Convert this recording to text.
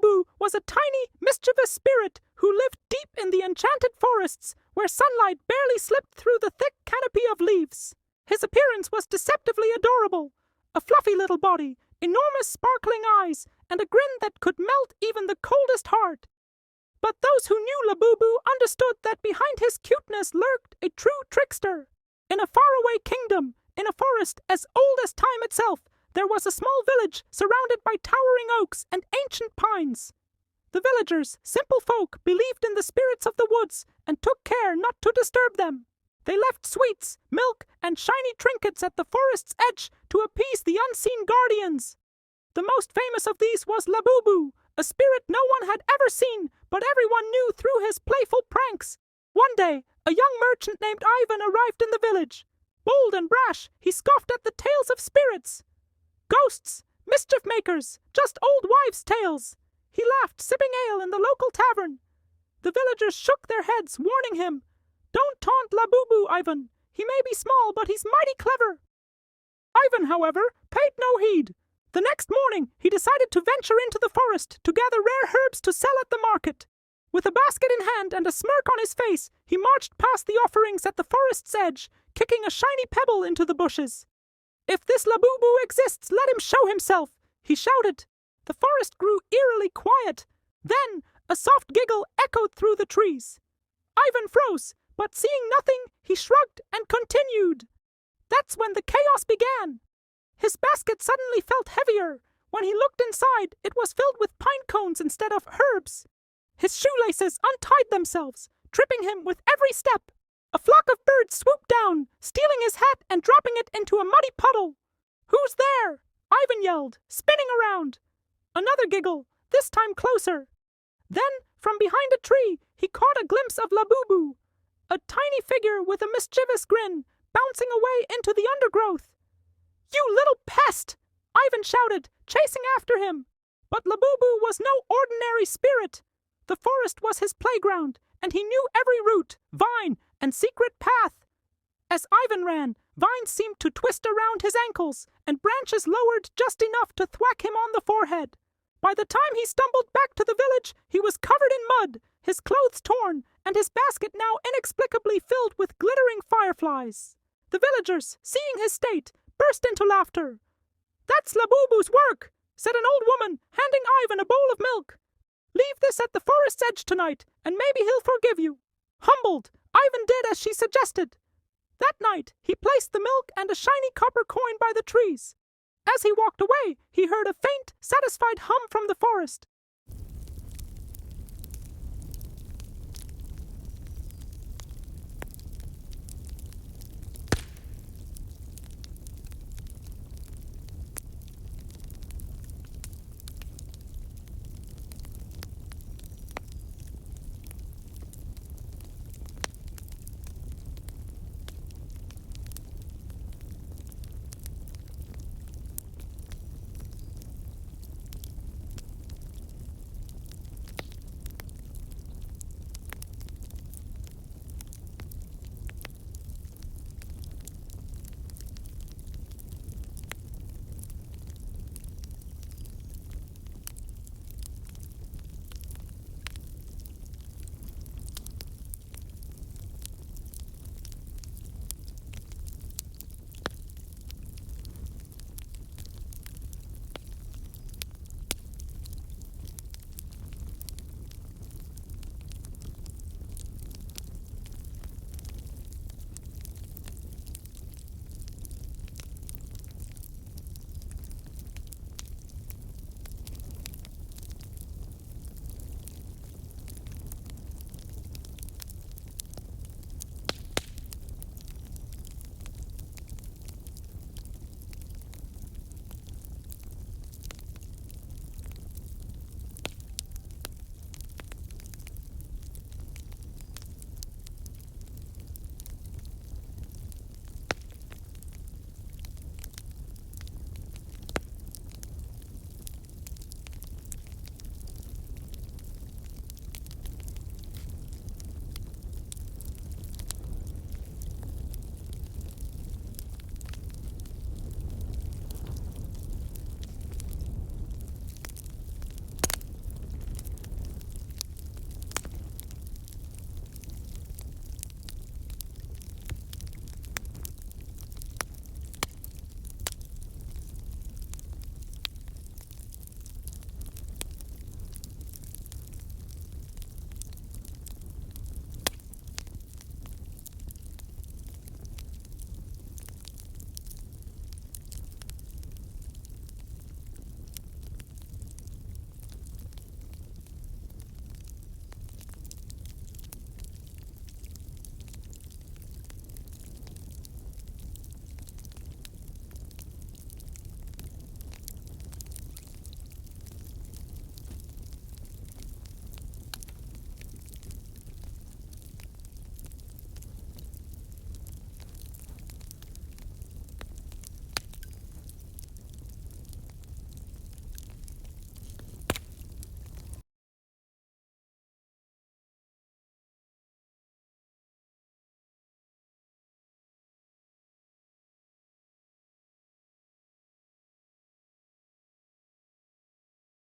Labubu was a tiny, mischievous spirit who lived deep in the enchanted forests, where sunlight barely slipped through the thick canopy of leaves. His appearance was deceptively adorable. A fluffy little body, enormous sparkling eyes, and a grin that could melt even the coldest heart. But those who knew Labubu understood that behind his cuteness lurked a true trickster. In a faraway kingdom, in a forest as old as time itself, there was a small village surrounded by towering oaks and ancient pines. The villagers, simple folk, believed in the spirits of the woods and took care not to disturb them. They left sweets, milk, and shiny trinkets at the forest's edge to appease the unseen guardians. The most famous of these was Labubu, a spirit no one had ever seen, but everyone knew through his playful pranks. One day, a young merchant named Ivan arrived in the village. Bold and brash, he scoffed at the tales of spirits. Ghosts, mischief makers, just old wives' tales. He laughed, sipping ale in the local tavern. The villagers shook their heads, warning him, "Don't taunt Labubu, Ivan. He may be small, but he's mighty clever." Ivan, however, paid no heed. The next morning, he decided to venture into the forest to gather rare herbs to sell at the market. With a basket in hand and a smirk on his face, he marched past the offerings at the forest's edge, kicking a shiny pebble into the bushes. "If this Labubu exists, let him show himself," he shouted. The forest grew eerily quiet. Then, a soft giggle echoed through the trees. Ivan froze, but seeing nothing, he shrugged and continued. That's when the chaos began. His basket suddenly felt heavier. When he looked inside, it was filled with pine cones instead of herbs. His shoelaces untied themselves, tripping him with every step. A flock of birds swooped down, stealing his hat and dropping it into a muddy puddle. "Who's there?" Ivan yelled, spinning around. Another giggle, this time closer. Then, from behind a tree, he caught a glimpse of Labubu, a tiny figure with a mischievous grin, bouncing away into the undergrowth. "You little pest!" Ivan shouted, chasing after him. But Labubu was no ordinary spirit. The forest was his playground, and he knew every root, vine, and secret path. As Ivan ran, vines seemed to twist around his ankles, and branches lowered just enough to thwack him on the forehead. By the time he stumbled back to the village, he was covered in mud, his clothes torn, and his basket now inexplicably filled with glittering fireflies. The villagers, seeing his state, burst into laughter. "That's Labubu's work," said an old woman, handing Ivan a bowl of milk. "Leave this at the forest's edge tonight, and maybe he'll forgive you." Humbled, Ivan did as she suggested. That night, he placed the milk and a shiny copper coin by the trees. As he walked away, he heard a faint, satisfied hum from the forest.